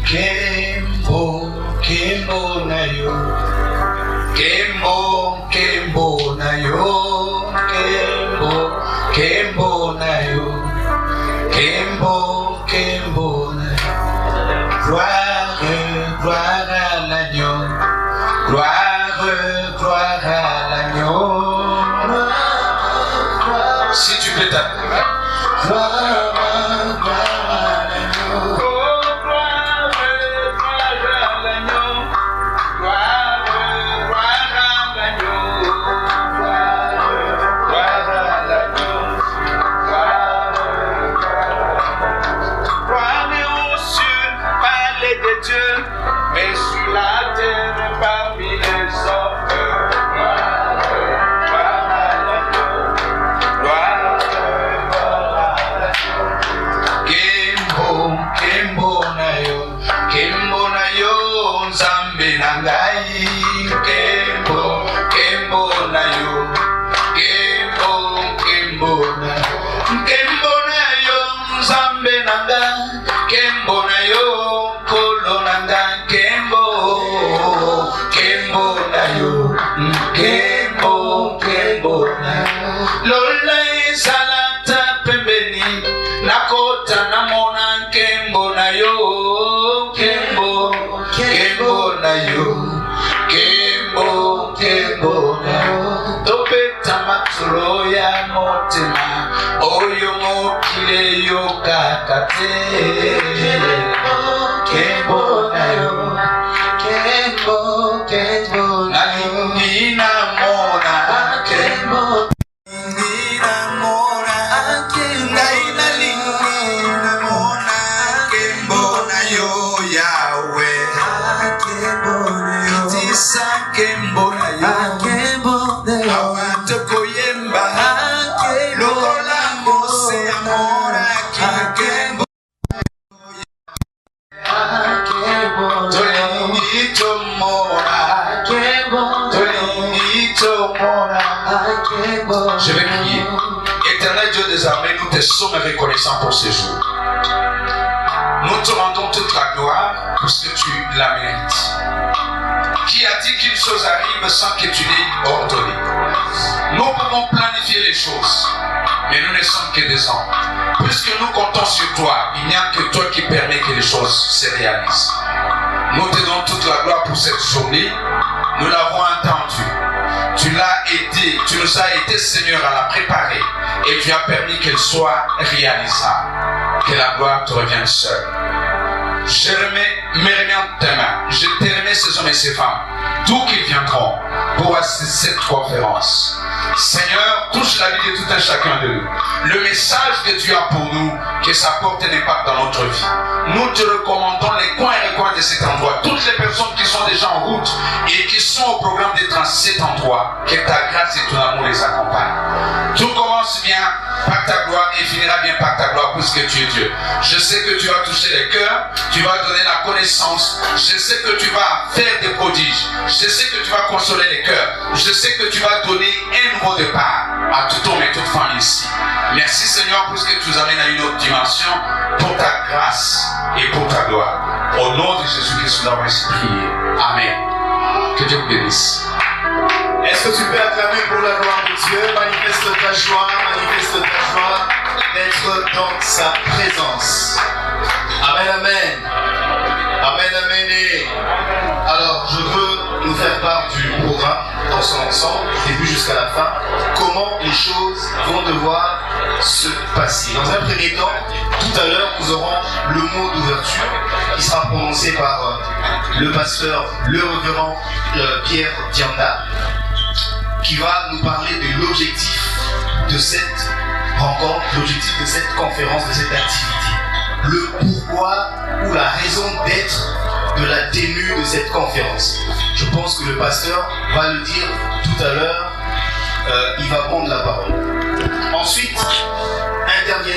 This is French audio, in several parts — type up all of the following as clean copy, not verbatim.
Kembo, Kembo na yo. Kembo, Kembo na yo. Kembo, Kembo na yo. Kembo, Kembo na yo. Gloire, gloire à l'agneau. Gloire, gloire à l'agneau. Si tu peux t'appeler. Gloire, gloire à l'agneau. Kembo na yo, Kembo, Kembo na yo, Nina mona, Kembo, Nina mona, Nina Nina mona, Kembo na yo, Yahweh, Kembo na yo, Tisa Kembo na yo, Kembo na yo, Awatoko yemba, Lokola mose amora, Kembo. Je vais prier. Éternel Dieu des armées, nous te sommes reconnaissants pour ce jour. Nous te rendons toute la gloire parce que tu la mérites. Qui a dit qu'une chose arrive sans que tu l'aies ordonné? Nous pouvons planifier les choses, mais nous ne sommes que des hommes. Puisque nous comptons sur toi, il n'y a que toi qui permet que les choses se réalisent. Nous te donnons toute la gloire pour cette journée. Nous l'avons entendu. Tu l'as aidé, tu nous as aidé, Seigneur, à la préparer. Et tu as permis qu'elle soit réalisable. Que la gloire te revienne seule. Je me remets en tes mains. Je te remets ces hommes et ces femmes, d'où qu'ils viendront pour assister à cette conférence. Seigneur, touche la vie de tout un chacun d'eux. Le message que tu as pour nous, que ça porte un impact dans notre vie. Nous te recommandons les coins et recoins de cet endroit. Toutes les personnes qui sont déjà en route et qui sont au programme d'être dans cet endroit, que ta grâce et ton amour les accompagnent. Tout commence bien par ta gloire et finira bien par ta gloire puisque tu es Dieu. Je sais que tu vas toucher les cœurs, tu vas donner la connaissance, je sais que tu vas faire des prodiges, je sais que tu vas consoler les cœurs, je sais que tu vas donner un nouveau départ à tout homme et toute femme ici. Merci Seigneur puisque tu nous amènes à une autre dimension pour ta grâce et pour ta gloire. Au nom de Jésus-Christ, nous avons ainsi prié. Amen. Que Dieu vous bénisse. Est-ce que tu peux acclamer pour la gloire de Dieu? Manifeste ta joie d'être dans sa présence. Amen, amen. Amen, amen. Alors, je veux nous faire part du programme dans son ensemble, du début jusqu'à la fin, comment les choses vont devoir se passer. Dans un premier temps, tout à l'heure, nous aurons le mot d'ouverture qui sera prononcé par le pasteur, le révérend Pierre Dianda, qui va nous parler de l'objectif de cette rencontre, l'objectif de cette conférence, de cette activité. Le pourquoi ou la raison d'être de la tenue de cette conférence. Je pense que le pasteur va le dire tout à l'heure, il va prendre la parole. Ensuite, il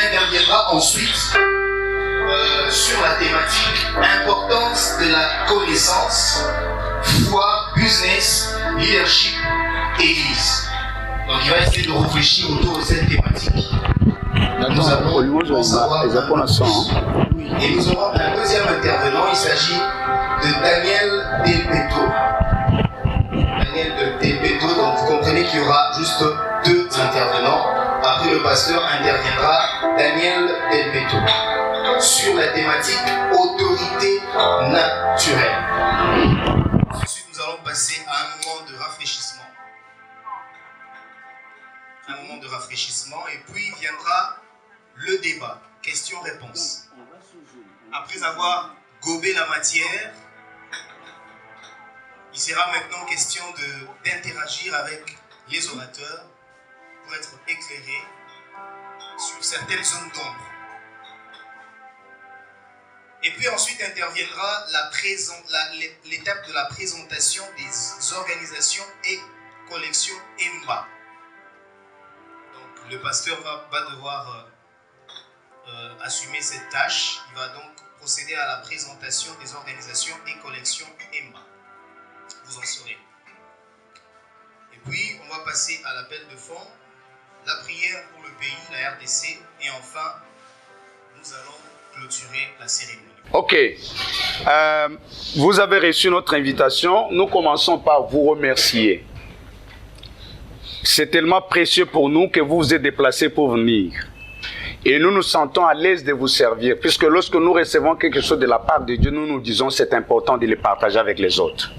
interviendra ensuite sur la thématique importance de la connaissance, foi, business, leadership, église. Donc il va essayer de réfléchir autour de cette thématique. nous allons en savoir un peu plus. Et nous aurons un deuxième intervenant, il s'agit de Daniel Delpeto. Daniel Delpeto, donc vous comprenez qu'il y aura juste 2 intervenants. Après le pasteur interviendra Daniel Delpeto sur la thématique autorité naturelle. Ensuite, nous allons passer à un moment de rafraîchissement. Un moment de rafraîchissement et puis viendra le débat, questions-réponses. Après avoir gobé la matière, il sera maintenant question d'interagir avec les orateurs pour être éclairés sur certaines zones d'ombre. Et puis ensuite interviendra l'étape de la présentation des organisations et collections EMBA. Donc le pasteur va devoir assumer cette tâche. Il va donc procéder à la présentation des organisations et collections EMBA. Vous en saurez. Et puis on va passer à l'appel de fond, la prière pour le pays, la RDC, et enfin nous allons clôturer la cérémonie. Ok, vous avez reçu notre invitation. Nous commençons par vous remercier. C'est tellement précieux pour nous que vous vous êtes déplacés pour venir. Et nous nous sentons à l'aise de vous servir, puisque lorsque nous recevons quelque chose de la part de Dieu, nous nous disons c'est important de le partager avec les autres.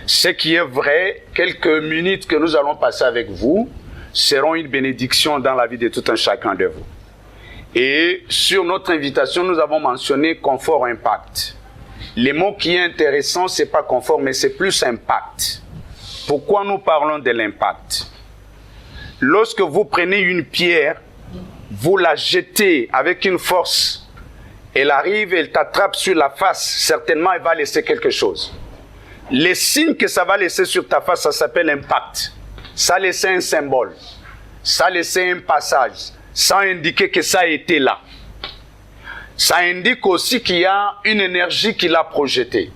Ce qui est vrai, quelques minutes que nous allons passer avec vous seront une bénédiction dans la vie de tout un chacun de vous. Et sur notre invitation, nous avons mentionné confort, impact. Le mot qui est intéressant, ce n'est pas confort, mais c'est plus impact. Pourquoi nous parlons de l'impact? Lorsque vous prenez une pierre, vous la jetez avec une force, elle arrive, elle t'attrape sur la face, certainement elle va laisser quelque chose. Les signes que ça va laisser sur ta face, ça s'appelle impact. Ça laisse un symbole, ça laisse un passage, ça indique que ça a été là. Ça indique aussi qu'il y a une énergie qui l'a projetée.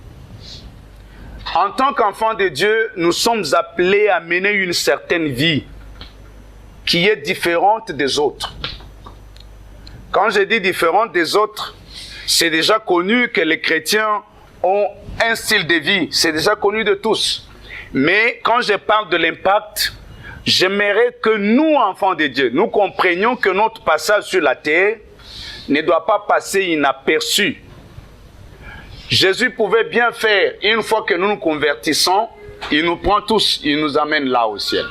En tant qu'enfants de Dieu, nous sommes appelés à mener une certaine vie qui est différente des autres. Quand je dis différente des autres, c'est déjà connu que les chrétiens ont un style de vie, c'est déjà connu de tous. Mais quand je parle de l'impact, j'aimerais que nous, enfants de Dieu, nous comprenions que notre passage sur la terre ne doit pas passer inaperçu. Jésus pouvait bien faire, une fois que nous nous convertissons, il nous prend tous, il nous amène là au ciel.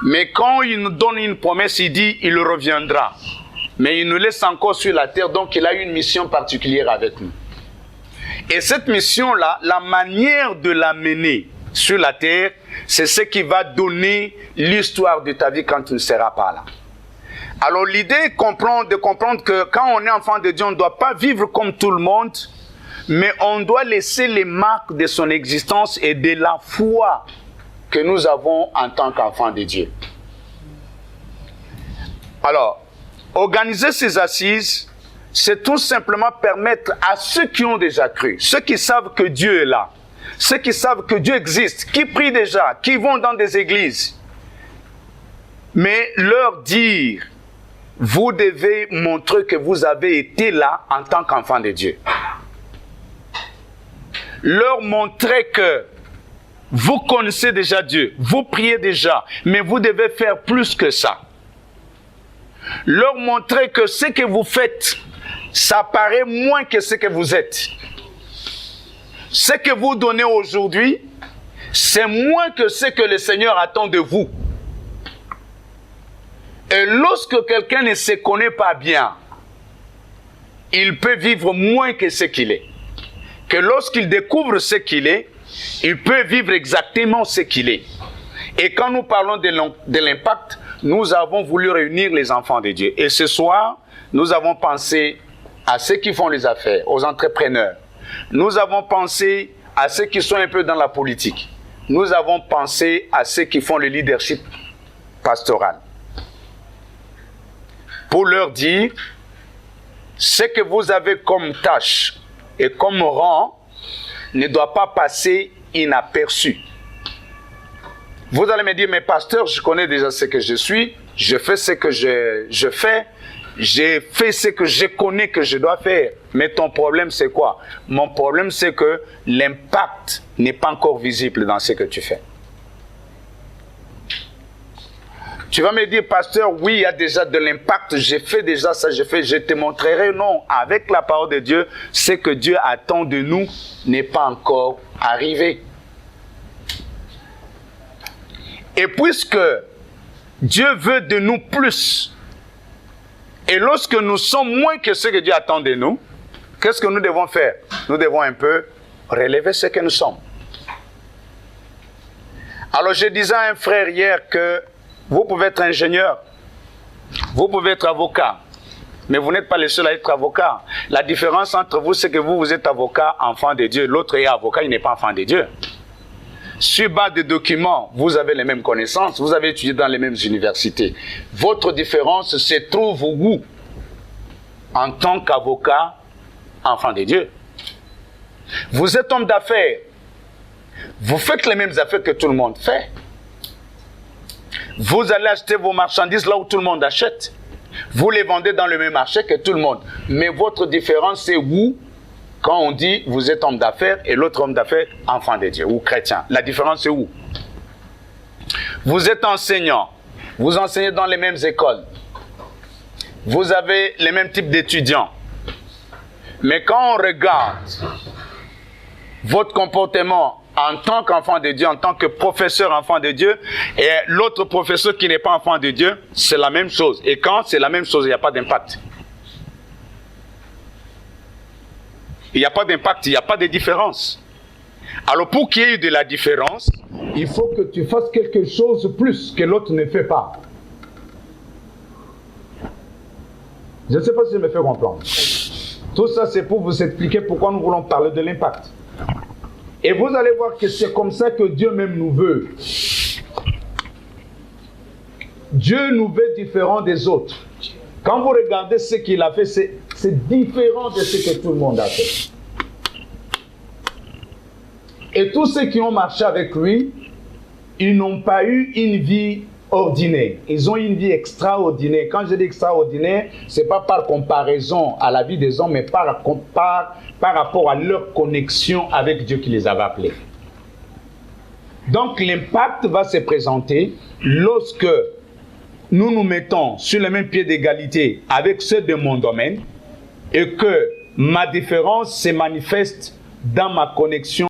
Mais quand il nous donne une promesse, il dit, il reviendra. Mais il nous laisse encore sur la terre, donc il a une mission particulière avec nous. Et cette mission-là, la manière de la mener sur la terre, c'est ce qui va donner l'histoire de ta vie quand tu ne seras pas là. Alors l'idée est de comprendre que quand on est enfant de Dieu, on ne doit pas vivre comme tout le monde, mais on doit laisser les marques de son existence et de la foi que nous avons en tant qu'enfants de Dieu. Alors, organiser ces assises, c'est tout simplement permettre à ceux qui ont déjà cru, ceux qui savent que Dieu est là, ceux qui savent que Dieu existe, qui prient déjà, qui vont dans des églises, mais leur dire, vous devez montrer que vous avez été là en tant qu'enfant de Dieu. Leur montrer que vous connaissez déjà Dieu, vous priez déjà, mais vous devez faire plus que ça. Leur montrer que ce que vous faites, ça paraît moins que ce que vous êtes. Ce que vous donnez aujourd'hui, c'est moins que ce que le Seigneur attend de vous. Et lorsque quelqu'un ne se connaît pas bien, il peut vivre moins que ce qu'il est. Que lorsqu'il découvre ce qu'il est, il peut vivre exactement ce qu'il est. Et quand nous parlons de l'impact, nous avons voulu réunir les enfants de Dieu. Et ce soir, nous avons pensé à ceux qui font les affaires, aux entrepreneurs. Nous avons pensé à ceux qui sont un peu dans la politique. Nous avons pensé à ceux qui font le leadership pastoral. Pour leur dire, ce que vous avez comme tâche et comme rang ne doit pas passer inaperçu. Vous allez me dire, mais pasteur, je connais déjà ce que je suis, je fais ce que je fais, j'ai fait ce que je connais que je dois faire. Mais ton problème, c'est quoi? Mon problème, c'est que l'impact n'est pas encore visible dans ce que tu fais. Tu vas me dire, pasteur, oui, il y a déjà de l'impact, j'ai fait déjà ça, je te montrerai. Non, avec la parole de Dieu, ce que Dieu attend de nous n'est pas encore arrivé. Et puisque Dieu veut de nous plus, et lorsque nous sommes moins que ce que Dieu attend de nous, qu'est-ce que nous devons faire? Nous devons un peu relever ce que nous sommes. Alors je disais à un frère hier que vous pouvez être ingénieur, vous pouvez être avocat, mais vous n'êtes pas les seuls à être avocat. La différence entre vous, c'est que vous êtes avocat, enfant de Dieu. L'autre est avocat, il n'est pas enfant de Dieu. Sur base des documents, vous avez les mêmes connaissances, vous avez étudié dans les mêmes universités. Votre différence se trouve où? En tant qu'avocat, enfant de Dieu. Vous êtes homme d'affaires. Vous faites les mêmes affaires que tout le monde fait. Vous allez acheter vos marchandises là où tout le monde achète. Vous les vendez dans le même marché que tout le monde. Mais votre différence, c'est où? Quand on dit vous êtes homme d'affaires et l'autre homme d'affaires, enfant de Dieu ou chrétien. La différence, c'est où? Vous êtes enseignant. Vous enseignez dans les mêmes écoles. Vous avez les mêmes types d'étudiants. Mais quand on regarde votre comportement en tant qu'enfant de Dieu, en tant que professeur enfant de Dieu, et l'autre professeur qui n'est pas enfant de Dieu, c'est la même chose. Et quand c'est la même chose, il n'y a pas d'impact. Il n'y a pas d'impact, il n'y a pas de différence. Alors pour qu'il y ait de la différence, il faut que tu fasses quelque chose plus que l'autre ne fait pas. Je ne sais pas si je me fais comprendre. Tout ça, c'est pour vous expliquer pourquoi nous voulons parler de l'impact. Et vous allez voir que c'est comme ça que Dieu même nous veut. Dieu nous veut différents des autres. Quand vous regardez ce qu'il a fait, c'est différent de ce que tout le monde a fait. Et tous ceux qui ont marché avec lui, ils n'ont pas eu une vie ordinaire. Ils ont une vie extraordinaire. Quand je dis extraordinaire, ce n'est pas par comparaison à la vie des hommes, mais par rapport à leur connexion avec Dieu qui les avait appelés. Donc l'impact va se présenter lorsque nous nous mettons sur le même pied d'égalité avec ceux de mon domaine et que ma différence se manifeste dans ma connexion